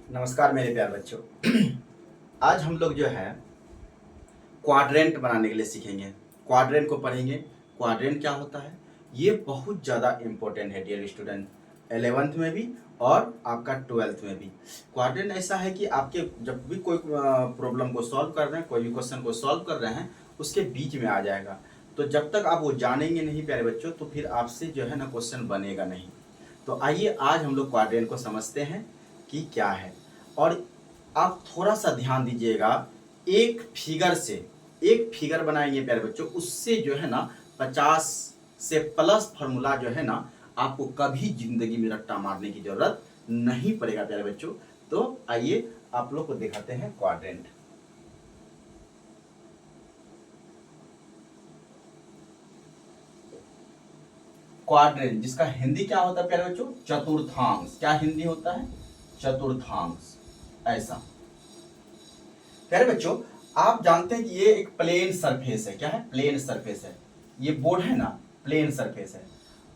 नमस्कार मेरे प्यारे बच्चों। आज हम लोग जो है क्वाड्रेंट बनाने के लिए सीखेंगे। क्वाड्रेंट को पढ़ेंगे। क्वाड्रेंट क्या होता है, ये बहुत ज़्यादा इम्पोर्टेंट है डियर स्टूडेंट, 11th में भी और आपका 12th में भी। क्वाड्रेंट ऐसा है कि आपके जब भी कोई प्रॉब्लम को सॉल्व कर रहे हैं, कोई भी क्वेश्चन को सॉल्व कर रहे हैं, उसके बीच में आ जाएगा। तो जब तक आप वो जानेंगे नहीं प्यारे बच्चों, तो फिर आपसे जो है ना क्वेश्चन बनेगा नहीं। तो आइए आज हम लोग क्वाड्रेंट को समझते हैं कि क्या है। और आप थोड़ा सा ध्यान दीजिएगा, एक फिगर बनाएंगे प्यारे बच्चों, उससे जो है ना 50 से प्लस फार्मूला जो है ना आपको कभी जिंदगी में रट्टा मारने की जरूरत नहीं पड़ेगा प्यारे बच्चों। तो आइए आप लोग को दिखाते हैं क्वाड्रेंट। क्वाड्रेंट जिसका हिंदी क्या होता है प्यारे बच्चों, चतुर्थांश। क्या हिंदी होता है, चतुर्थांश। ऐसा प्यारे बच्चों, आप जानते हैं कि ये एक प्लेन सरफेस है। क्या है, प्लेन सरफेस है। ये बोर्ड है ना, प्लेन सरफेस है।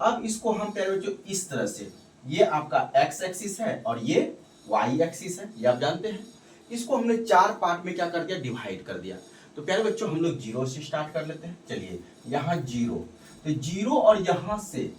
अब इसको हम प्यारे बच्चों इस तरह से, ये आपका एक्स एक्सिस है और ये वाई एक्सिस है, ये आप जानते हैं। इसको हमने चार पार्ट में क्या कर दिया, डिवाइड कर दिया। तो प्यारे बच्चों हम लोग जीरो से स्टार्ट कर लेते हैं। चलिए यहाँ जीरो, तो जीरो और यहाँ से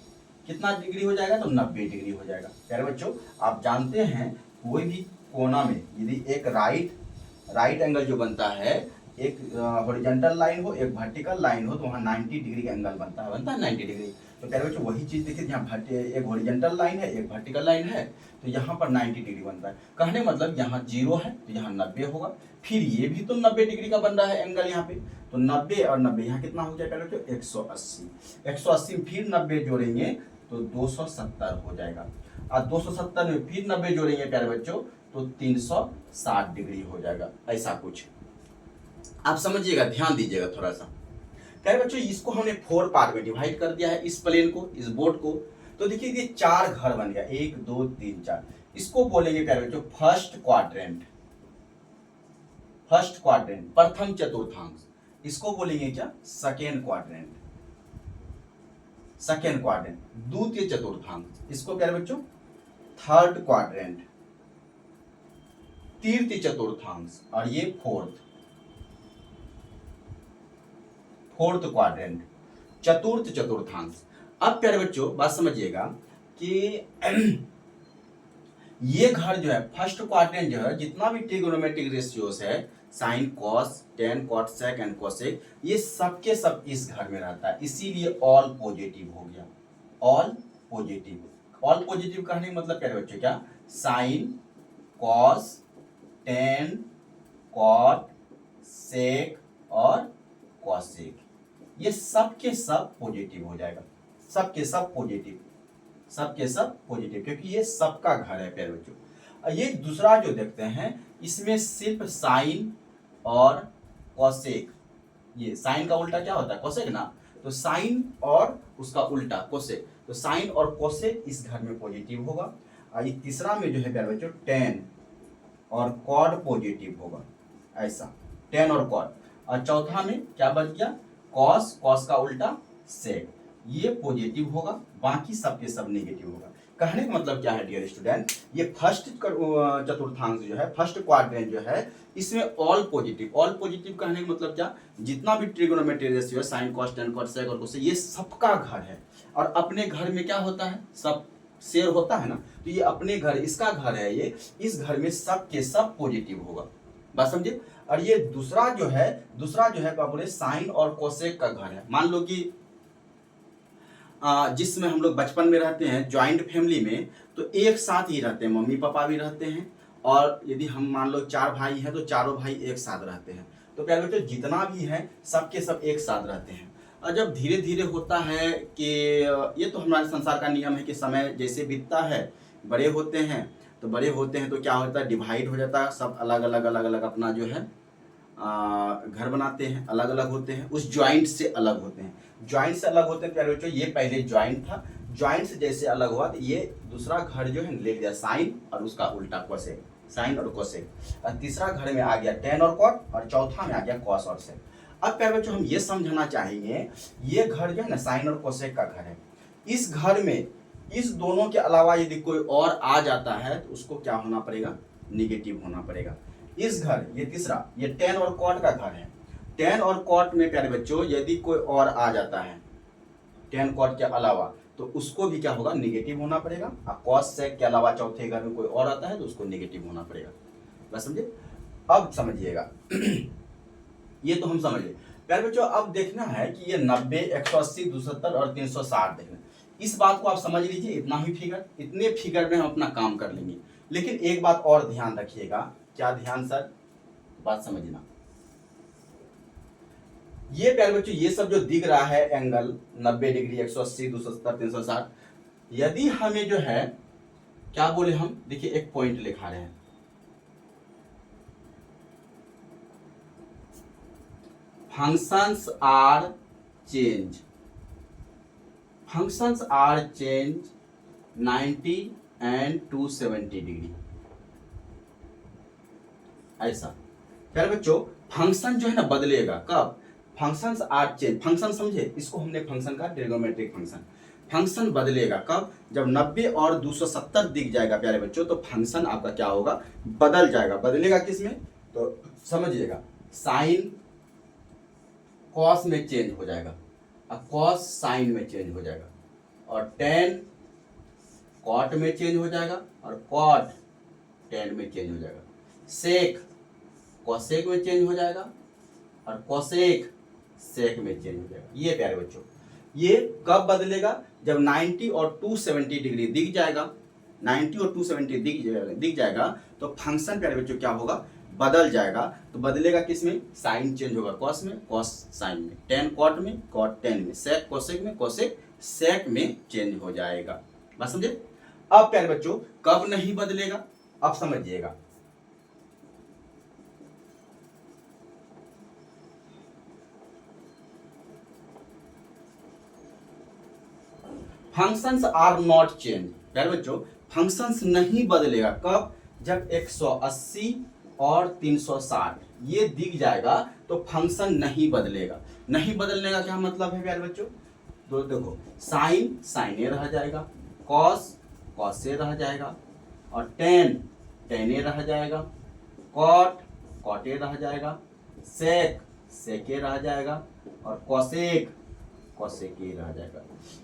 कितना डिग्री हो जाएगा, तो 90 डिग्री हो जाएगा। प्यारे बच्चों आप जानते हैं कोई भी कोना में यदि एक राइट एंगल जो बनता है, एक हॉरिजॉन्टल लाइन हो, एक वर्टिकल लाइन हो, तो वहाँ 90 डिग्री का एंगल बनता है 90 डिग्री। तो प्यारे बच्चों वही चीज़ देखिए, यहाँ एक हॉरिजॉन्टल लाइन है, एक वर्टिकल लाइन है, तो यहाँ पर 90 डिग्री बनता है। कहने मतलब यहाँ जीरो है तो यहाँ 90 होगा। फिर ये भी तो 90 डिग्री का बन रहा है एंगल यहाँ पे, तो 90 और 90 यहाँ कितना हो जाएगा बच्चों, 180 में फिर 90 जोड़ेंगे तो 270 हो जाएगा। और 270 में फिर 90 जोड़ेंगे प्यारे बच्चों तो 360 डिग्री हो जाएगा। ऐसा कुछ आप समझिएगा, ध्यान दीजिएगा थोड़ा सा। प्यारे बच्चों इसको हमने 4 पार्ट में डिवाइड कर दिया है, इस प्लेन को, इस बोर्ड को। तो देखिए ये 4 घर बन गया, 1 2 3 4। इसको बोलेंगे प्यारे बच्चों फर्स्ट क्वाड्रेंट। फर्स्ट क्वाड्रेंट, प्रथम चतुर्थांश। इसको बोलेंगे क्या, सेकेंड क्वाड्रेंट। सेकेंड क्वाड्रेंट, द्वितीय चतुर्थांश। इसको प्यारे बच्चों थर्ड क्वाड्रेंट, तृतीय चतुर्थांश। और ये फोर्थ क्वाड्रेंट, चतुर्थ चतुर्थांश। अब प्यारे बच्चों बात समझिएगा कि ये घर जो है फर्स्ट क्वाड्रेंट जो है, जितना भी ट्रिगोनोमेट्रिक रेशियोज है, sine cos tan cot sec and cosec, ये सबके सब इस घर में रहता है। इसीलिए ऑल पॉजिटिव हो गया। ऑल पॉजिटिव कहने का मतलब प्यारे बच्चों क्या, sine cos tan cot sec और कॉसेक, ये सब के सब पॉजिटिव हो जाएगा। सबके सब पॉजिटिव, क्योंकि ये सबका घर है प्यारे बच्चों। ये दूसरा जो देखते हैं, इसमें सिर्फ साइन और कॉसेक, ये साइन का उल्टा क्या होता है, कॉसेक ना, तो साइन और उसका उल्टा कोसेक, तो साइन और कोसेक इस घर में पॉजिटिव होगा। और ये तीसरा में जो है प्यारे बच्चों टेन और कॉड पॉजिटिव होगा, ऐसा टेन और कॉड। और चौथा में क्या बच गया, कॉस का उल्टा सेक, ये पॉजिटिव होगा, बाकी सबके सब नेगेटिव होगा। कहने का मतलब क्या है डियर स्टूडेंट, ये फर्स्ट चतुर्थांश जो है, फर्स्ट क्वाड्रेंट जो है, इसमें ऑल पॉजिटिव कहने का मतलब क्या, जितना भी ट्रिगोनोमेट्रिक रेशियो है, sine cos tan cot sec और कोसेक, ये सबका घर है। और अपने घर में क्या होता है, सब शेयर होता है ना, तो ये अपने घर, इसका घर है ये, इस घर में सब के सब पॉजिटिव होगा। बात समझे। और ये दूसरा जो है क्या बोले, साइन और कोसेक का घर है। मान लो कि जिसमें हम लोग बचपन में रहते हैं ज्वाइंट फैमिली में, तो एक साथ ही रहते हैं, मम्मी पापा भी रहते हैं, और यदि हम मान लो 4 भाई हैं तो चारों भाई एक साथ रहते हैं। तो प्यारे बच्चों जितना भी है सबके सब एक साथ रहते हैं। और जब धीरे धीरे होता है कि ये तो हमारे संसार का नियम है कि समय जैसे बीतता है, बड़े होते हैं तो क्या होता है, डिवाइड हो जाता है, सब अलग अलग अपना जो है घर बनाते हैं, अलग अलग होते हैं, उस ज्वाइंट से अलग होते हैं। प्यारे बच्चों ये पहले ज्वाइंट था, ज्वाइंट से जैसे अलग हुआ तो ये दूसरा घर जो है ले लिया साइन और उसका उल्टा कोसेक, साइन और कोसेक। और तीसरा घर में आ गया टेन और कॉट, और चौथा में आ गया कॉस और सेक। अब प्यारे बच्चों हम ये समझना चाहेंगे, ये घर जो है ना साइन और कोसेक का घर है। इस घर में इस दोनों के अलावा यदि कोई और आ जाता है तो उसको क्या होना पड़ेगा, निगेटिव होना पड़ेगा। इस घर, ये तीसरा, ये टेन और कॉट का घर है। टेन और कॉट में प्यारे बच्चों यदि कोई और आ जाता है टेन कॉट के अलावा, तो उसको भी क्या होगा, निगेटिव होना पड़ेगा। और कॉस सेक के अलावा चौथे घर में कोई और आता है तो उसको निगेटिव होना पड़ेगा। बस समझे? अब समझिएगा ये तो हम समझ लिए प्यारे बच्चों। अब देखना है कि ये 90, 180, 270 और 360 देखना। इस बात को आप समझ लीजिए, इतना ही फिगर, इतने फिगर में हम अपना काम कर लेंगे। लेकिन एक बात और ध्यान रखिएगा। क्या ध्यान सर? बात समझना। ये प्यारे बच्चों ये सब जो दिख रहा है एंगल 90 डिग्री, 180, 270, 360, यदि हमें जो है क्या बोले हम, देखिए एक पॉइंट लिखा रहे हैं, functions are change 90 and 270 degree. ऐसा प्यारे बच्चों फंक्शन जो है ना बदलेगा कब? Functions are change. फंक्शन समझे? इसको हमने फंक्शन का ट्रिग्नोमेट्रिक फंक्शन। फंक्शन बदलेगा कब? जब 90 और 270 दिख जाएगा प्यारे बच्चों, तो फंक्शन आपका क्या होगा, बदल जाएगा। बदलेगा किस में? तो समझिएगा, साइन कॉस में चेंज हो जाएगा, और कॉस साइन में चेंज हो जाएगा, और टेन कॉट में चेंज हो जाएगा, और कॉट टेन में चेंज हो जाएगा। सेक कॉसेक में चेंज हो जाएगा, और कॉसेक सेक में चेंज हो जाएगा। ये प्यारे बच्चों ये कब बदलेगा? जब 90 और 270 डिग्री दिख जाएगा। 90 और 270 दिख जाएगा तो फंक्शन प्यारे बच्चों क्या होगा, बदल जाएगा। तो बदलेगा किस में? साइन चेंज होगा कॉस में, कॉस साइन में, टेन कॉट में, कॉट टेन में, सेक कॉसेक में, कॉसेक सेक में चेंज हो जाएगा। बात समझे? अब प्यारे बच्चों कब नहीं बदलेगा, अब समझिएगा। Functions are not change. प्यारे बच्चों फंक्शंस नहीं बदलेगा कब? जब 180 और 360 ये दिख जाएगा तो फंक्शन नहीं बदलेगा। नहीं बदलने का क्या मतलब है प्यारे बच्चों? तो देखो, साइन साइने रह जाएगा, कॉस कॉसे रह जाएगा, और टेन टेने रह जाएगा, कॉट कॉटे रह जाएगा, सेक सेके रह जाएगा, और कॉसेक कॉसेके रह जाएगा।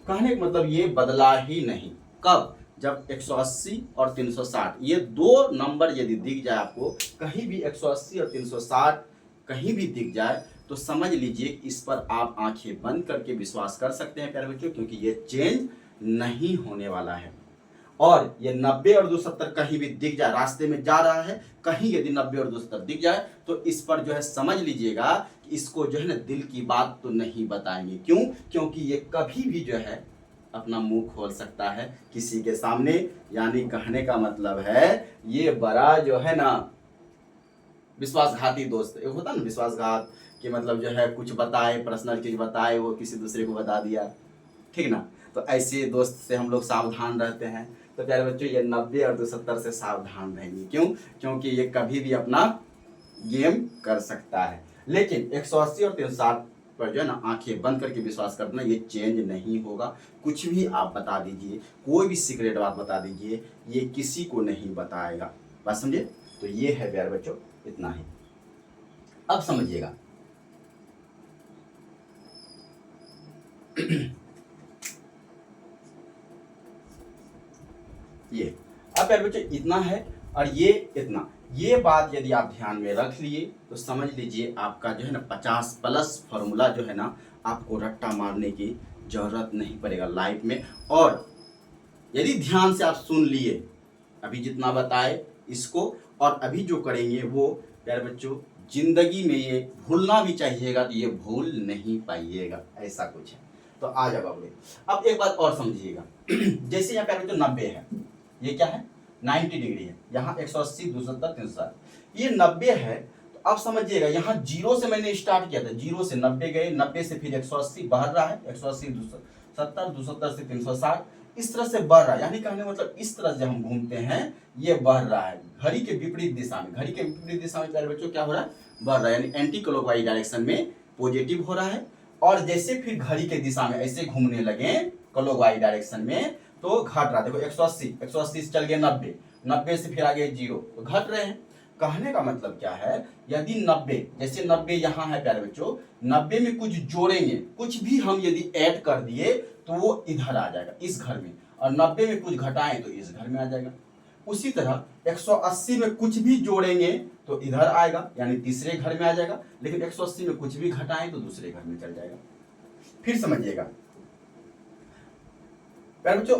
कहने का मतलब ये बदला ही नहीं। कब? जब 180 और 360 ये दो नंबर यदि दिख जाए आपको कहीं भी, 180 और 360 कहीं भी दिख जाए, तो समझ लीजिए इस पर आप आंखें बंद करके विश्वास कर सकते हैं प्यारे बच्चों, क्योंकि ये चेंज नहीं होने वाला है। और ये 90 और 270 कहीं भी दिख जाए, रास्ते में जा रहा है कहीं यदि 90 और 270 दिख जाए, तो इस पर जो है समझ लीजिएगा कि इसको जो है ना दिल की बात तो नहीं बताएंगे। क्यों? क्योंकि ये कभी भी जो है अपना मुंह खोल सकता है किसी के सामने। यानी कहने का मतलब है ये बड़ा जो है ना विश्वासघाती दोस्त। एक होता ना विश्वासघात, कि मतलब जो है कुछ बताए, पर्सनल चीज बताए, वो किसी दूसरे को बता दिया, ठीक ना। तो ऐसे दोस्त से हम लोग सावधान रहते हैं। तो प्यारे बच्चों ये 90 और 270 से सावधान रहेंगे। क्यों? क्योंकि ये कभी भी अपना गेम कर सकता है। लेकिन 180 और 360 पर जो है ना आंखें बंद करके विश्वास कर देना, ये चेंज नहीं होगा। कुछ भी आप बता दीजिए, कोई भी सीक्रेट बात बता दीजिए, ये किसी को नहीं बताएगा। बात समझे? तो ये है प्यारे बच्चों इतना ही। अब समझिएगा ये, अब प्यारे बच्चों इतना है और ये इतना। ये बात यदि आप ध्यान में रख लिए तो समझ लीजिए आपका जो है ना 50+ फॉर्मूला जो है ना आपको रट्टा मारने की जरूरत नहीं पड़ेगा लाइफ में। और यदि ध्यान से आप सुन लिए अभी जितना बताए इसको, और अभी जो करेंगे वो प्यारे बच्चों जिंदगी में ये भूलना भी चाहिएगा तो ये भूल नहीं पाइएगा, ऐसा कुछ है। तो आ जाओ अगले। अब एक बात और समझिएगा जैसे यहाँ प्यारे बच्चों 90 है, ये क्या है 90 डिग्री है, यहाँ 180, 270, 360, ये 90 है। तो अब समझिएगा यहाँ जीरो से मैंने स्टार्ट किया था, जीरो से 90 गए, 90 से फिर 180 बढ़ रहा है, 180, 270, 270 से 360, इस तरह से बढ़ रहा है। यानी कहने मतलब इस तरह से हम घूमते हैं ये बढ़ रहा है घड़ी के विपरीत दिशा में। घड़ी के विपरीत दिशा में प्यारे बच्चों क्या हो रहा है, बढ़ रहा है, यानी एंटी क्लॉकवाइज डायरेक्शन में पॉजिटिव हो रहा है। और जैसे फिर घड़ी के दिशा में ऐसे घूमने लगे क्लॉकवाइज डायरेक्शन में तो घट रहा है। देखो 180 से चल गए 90, 90 से फिर आगे 0, तो घट रहे हैं। कहने का मतलब क्या है, यदि 90, जैसे 90 यहाँ है प्यारे बच्चों, 90 में कुछ जोड़ेंगे, कुछ भी हम यदि ऐड कर दिए तो वो इधर आ जाएगा इस घर में, और 90 में कुछ घटाएं तो इस घर में आ जाएगा। उसी तरह 180 में कुछ भी जोड़ेंगे तो इधर आएगा, यानी तीसरे घर में आ जाएगा, लेकिन 180 में कुछ भी घटाएं तो दूसरे घर में चल जाएगा। फिर समझिएगा प्यारे बच्चों,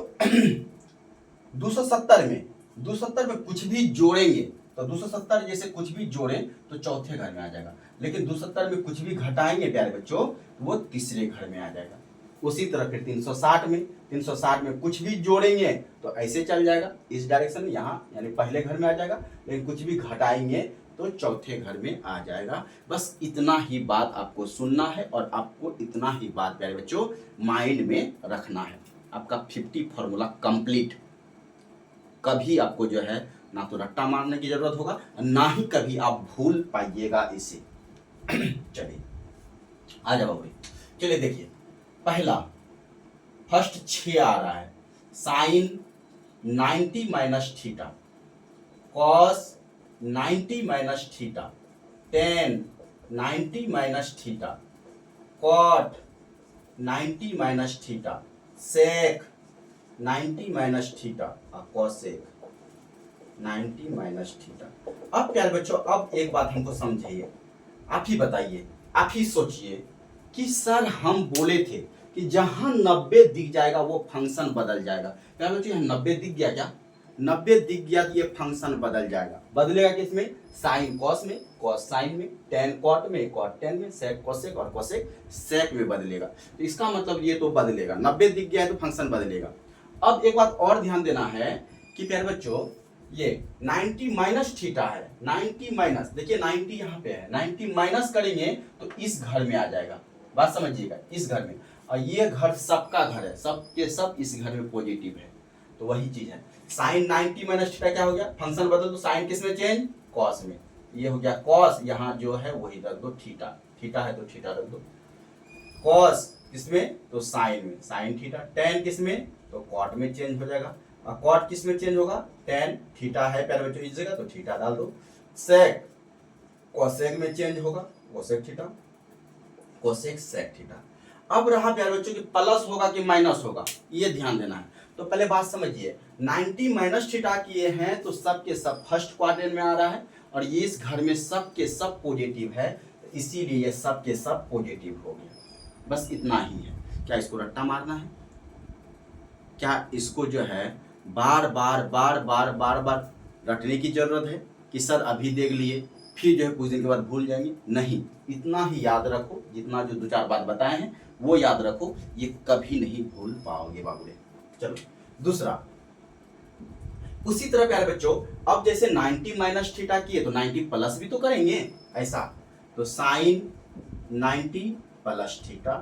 270 में कुछ भी जोड़ेंगे तो 270 जैसे कुछ भी जोड़ें तो चौथे घर में आ जाएगा, लेकिन 270 में कुछ भी घटाएंगे प्यारे बच्चों तो वो तीसरे घर में आ जाएगा। उसी तरह फिर 360 में कुछ भी जोड़ेंगे तो ऐसे चल जाएगा इस डायरेक्शन में, यहाँ यानी पहले घर में आ जाएगा, लेकिन कुछ भी घटाएंगे तो चौथे घर में आ जाएगा। बस इतना ही बात आपको सुनना है और आपको इतना ही बात प्यारे बच्चों माइंड में रखना है। आपका 50 फॉर्मूला कंप्लीट। कभी आपको जो है ना तो रट्टा मारने की जरूरत होगा, ना ही कभी आप भूल पाइएगा इसे। चलिए आ जाओ भाई, चलिए देखिए पहला फर्स्ट 6 आ रहा है, sine 90 minus theta, cos 90 minus theta, tan 90 minus theta, cot 90 minus theta, sec 90 minus theta और कोसेक 90 माइनस थीटा। अब प्यारे बच्चों, अब एक बात हमको समझिए, आप ही बताइए, आप ही सोचिए कि सर हम बोले थे कि जहां 90 दिख जाएगा वो फंक्शन बदल जाएगा। प्यारे बच्चों यहाँ 90 दिख गया क्या? 90 दिख गया तो ये फंक्शन बदल जाएगा। बदलेगा किसमें? साइन कॉस में, कॉस साइन में, टेन कॉट में, कॉट टेन में, सेक कोसेक और कोसेक सेक में बदलेगा। तो इसका मतलब ये तो बदलेगा, 90 दिख गया है तो फंक्शन बदलेगा। अब एक बात और ध्यान देना है कि प्यारे बच्चों ये 90 माइनस थीटा है, 90 माइनस, देखिए 90 यहाँ पे है, 90 माइनस करेंगे तो इस घर में आ जाएगा। बात समझिएगा, इस घर में, और ये घर सबका घर है, सबके सब इस घर में पॉजिटिव है। तो वही चीज है, साइन 90 माइनस थीटा क्या हो गया? फंक्शन बदल दो, साइन किस में चेंज? कॉस में। ये हो गया कॉस, यहाँ जो है वही रख दो थीटा, थीटा है तो थीटा रख दो। कॉस किसमें? तो साइन में, साइन थीटा। टेन किसमें? तो कॉट में चेंज हो जाएगा। और कॉट किस में चेंज होगा? टेन थीटा है प्यारे बच्चों इस जगह, तो थीटा डाल दो। सेक कोसेक में चेंज होगा, cosec theta, cosec sec theta. अब रहा प्यारे बच्चों कि प्लस होगा कि माइनस होगा, ये ध्यान देना है। तो पहले बात समझिए, 90 माइनस थीटा किए हैं तो सब के सब फर्स्ट क्वाड्रेंट में आ रहा है, और ये इस घर में सब के सब पॉजिटिव है, तो इसीलिए ये सब के सब पॉजिटिव हो गया। बस इतना ही है। क्या इसको रट्टा मारना है? क्या इसको जो है बार बार बार बार बार बार रटने की जरूरत है कि सर अभी देख लिए फिर जो है कुछ दिन के बाद भूल जाएंगे? नहीं, इतना ही याद रखो, जितना जो 2-4 बात बताए हैं वो याद रखो, ये कभी नहीं भूल पाओगे बाबूले। चलो दूसरा, उसी तरह प्यारे बच्चों अब जैसे 90 माइनस थीटा किए तो 90 प्लस भी तो करेंगे ऐसा। तो sine 90 plus theta,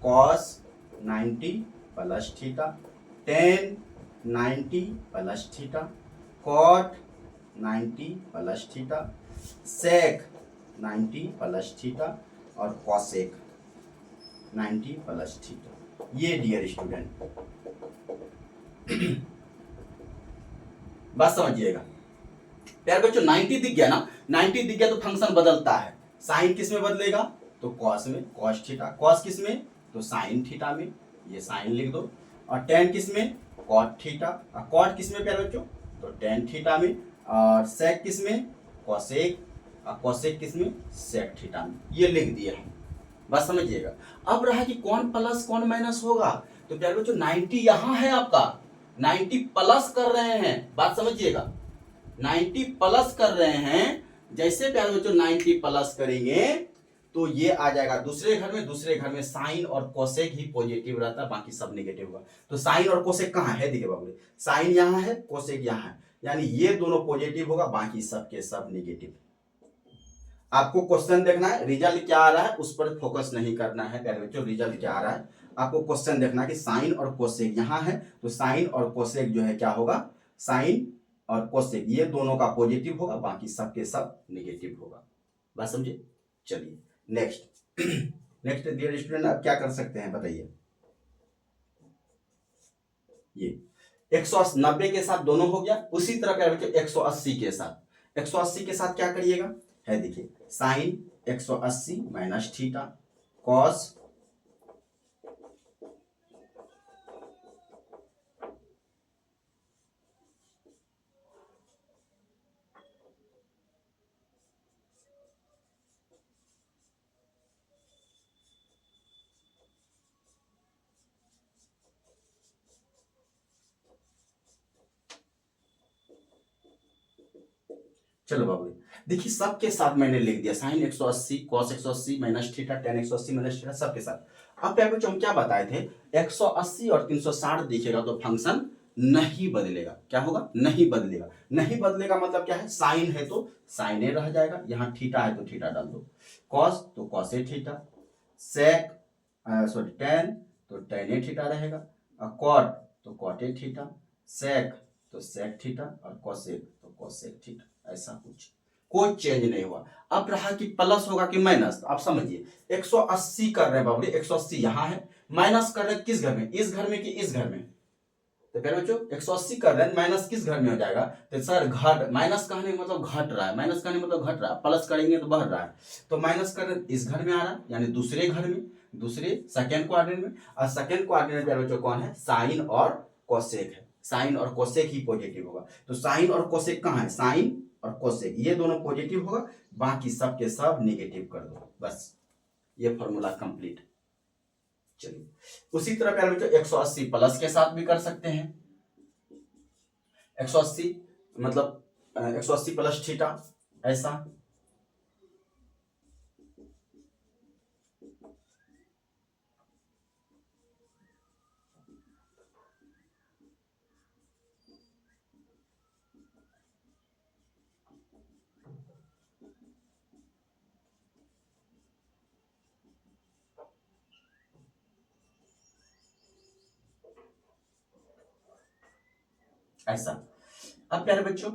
cos 90 plus theta, tan 90 plus theta, cot 90 plus theta, sec 90 plus theta और कॉसेक 90 प्लस थीटा। ये डियर स्टूडेंट बात समझिएगा। प्यारे बच्चों 90 दिख गया ना, 90 दिख गया तो फंक्शन बदलता है। साइन किस में बदलेगा? तो कॉस में, कॉस थीटा। कॉस किस में? तो साइन थीटा में, ये साइन लिख दो। और टेन किस में? Cot theta. और कॉट किस में प्यारे बच्चों? तो टेन थीटा में। और सेक किस में? कॉसेक। और कॉसेक किस में? सेक थीटा में। ये लिख दिया है, बस समझिएगा। अब रहा कि कौन प्लस कौन माइनस होगा। तो प्यारे बच्चों 90 यहां है आपका, 90 प्लस कर रहे हैं, बात समझिएगा, 90 प्लस कर रहे हैं। जैसे प्यारे बच्चों 90 प्लस करेंगे तो ये आ जाएगा दूसरे घर में, दूसरे घर में साइन और कोसेक ही पॉजिटिव रहता है, बाकी सब नेगेटिव होगा। तो साइन और कोसेक कहाँ है? देखिए बाबू, साइन यहाँ है, कोसेक यहाँ है, यानी ये दोनों पॉजिटिव होगा, बाकी सब के सब नेगेटिव। आपको क्वेश्चन देखना है, रिजल्ट क्या आ रहा है उस पर फोकस नहीं करना है प्यारे बच्चों। रिजल्ट क्या आ रहा है आपको क्वेश्चन देखना है कि साइन और कोसेक यहाँ है, तो साइन और कोसेक जो है क्या होगा? साइन और कोसेक ये दोनों का पॉजिटिव होगा, बाकी सब के सब नेगेटिव होगा। बात समझे? चलिए नेक्स्ट नेक्स्ट डियर स्टूडेंट, आप क्या कर सकते हैं बताइए। ये 190 के साथ दोनों हो गया। उसी तरह प्यारे बच्चों 180 के साथ, 180 के साथ क्या करिएगा, है देखिए साइन 180 माइनस थीटा कॉस चलो बाबू देखिए सबके साथ मैंने लिख दिया sine 180 cos 180 minus theta tan 180 minus theta सबके साथ। अब प्यारे बच्चों हम क्या बताए थे 180 और 360 दिखेगा तो फंक्शन नहीं बदलेगा। क्या होगा, नहीं बदलेगा। नहीं बदलेगा मतलब क्या है, साइन है तो साइन ए रह जाएगा, यहाँ थीटा है तो थीटा डाल दो, कॉस तो cos A theta, sec sorry ten तो टेन ए थीटा रहेगा, और कॉट तो कॉट ए थीटा, सेक तो सेक थीटा, और कोसेक तो कोसेक थीटा। ऐसा कुछ कोई चेंज नहीं हुआ। अब रहा कि प्लस होगा कि माइनस, तो आप समझिए 180 कर रहे हैं बाबू, 180 यहां है, माइनस कर रहे हैं किस घर में, इस घर में कि इस घर में, तो प्यारे बच्चों 180 कर रहे हैं माइनस किस घर में हो जाएगा, तो सर घट, माइनस कहने का मतलब घट रहा है, माइनस कहने का मतलब घट रहा है, प्लस करेंगे तो बढ़ रहा है, तो माइनस कर रहे हैं इस घर में आ रहा है यानी दूसरे घर में, दूसरे सेकेंड क्वाड्रेंट में। और सेकेंड क्वाड्रेंट प्यारे बच्चों कौन है, साइन और कोसेक है, साइन और कोसेक ही पॉजिटिव होगा। तो साइन और कोसेक कहाँ है, साइन और कोसेक ये दोनों पॉजिटिव होगा, बाकी सब के सब नेगेटिव कर दो, बस ये फॉर्मूला कंप्लीट। चलिए उसी तरह प्यारे बच्चों 180 प्लस के साथ भी कर सकते हैं, 180 मतलब 180 प्लस थीटा ऐसा, ऐसा। अब प्यारे बच्चों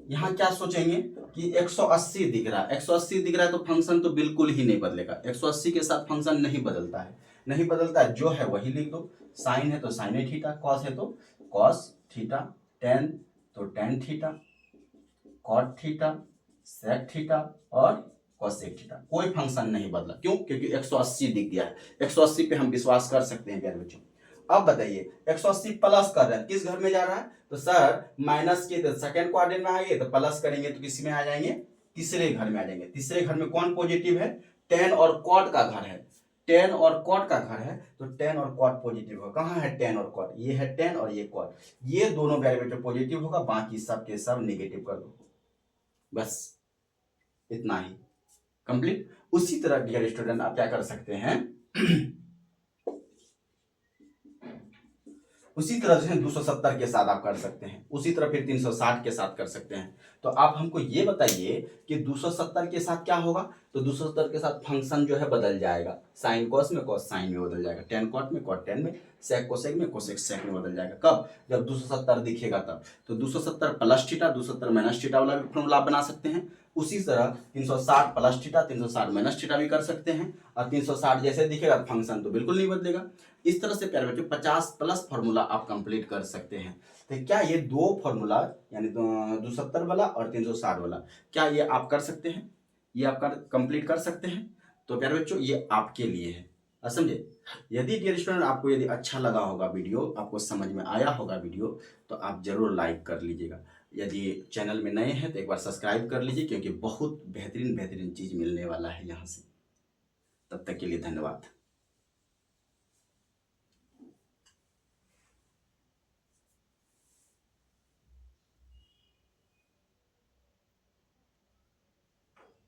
यहां क्या सोचेंगे कि 180 दिख रहा है, 180 दिख रहा है तो फंक्शन तो बिल्कुल ही नहीं बदलेगा, 180 के साथ फंक्शन नहीं बदलता है, नहीं बदलता है, जो है वही लिख दो, साइन है तो साइन ए थीटा, कॉस है तो कॉस थीटा, टेन तो tan theta, cot theta, sec theta और कोसेक थीटा। कोई फंक्शन नहीं बदला, क्यों, क्योंकि 180 दिख गया है, 180 पे हम विश्वास कर सकते हैं प्यारे बच्चों। अब बताइए 180 प्लस कर रहे हैं किस घर में जा रहा है, तो सर माइनस के तो सेकेंड क्वाड्रेंट में आएंगे, तो प्लस करेंगे तो किसी में आ जाएंगे, तीसरे घर में आ जाएंगे। तीसरे घर में कौन पॉजिटिव है, टेन और कॉट का घर है, टेन और कॉट का घर है, तो टेन और कॉट पॉजिटिव होगा। कहाँ है टेन और कॉट, ये है टेन और ये कॉट, ये दोनों वेरिएबल पॉजिटिव होगा, बाकी सब के सब नेगेटिव कर दो, बस इतना ही कंप्लीट। उसी तरह डियर स्टूडेंट आप क्या कर सकते हैं उसी तरह से 270 के साथ आप कर सकते हैं, उसी तरह फिर 360 के साथ कर सकते हैं। तो आप हमको ये बताइए कि 270 के साथ क्या होगा, तो 270 के साथ फंक्शन जो है बदल जाएगा, साइन कॉस में कॉस साइन में बदल जाएगा, टेन कॉट में कॉट टेन में, सेक कोसेक में कोसेक सेक में बदल जाएगा। कब, जब 270 दिखेगा तब। तो 270 प्लस थीटा 270 माइनस थीटा वाला भी फॉर्मूला आप बना सकते हैं। उसी तरह 360 प्लस थीटा 360 माइनस थीटा भी कर सकते हैं, और 360 जैसे दिखेगा फंक्शन तो बिल्कुल नहीं बदलेगा। इस तरह से प्यारे बच्चों 50 प्लस फॉर्मूला आप कंप्लीट कर सकते हैं। तो क्या ये दो फॉर्मूला यानी 270 वाला और 360 वाला, क्या ये आप कर सकते हैं, ये आप कंप्लीट कर सकते हैं? तो प्यारे बच्चों ये आपके लिए है, समझे। यदि डियर स्टूडेंट आपको यदि अच्छा लगा होगा वीडियो, आपको समझ में आया होगा वीडियो, तो आप जरूर लाइक कर लीजिएगा। यदि चैनल में नए हैं तो एक बार सब्सक्राइब कर लीजिए, क्योंकि बहुत बेहतरीन बेहतरीन चीज़ मिलने वाला है यहाँ से। तब तक के लिए धन्यवाद।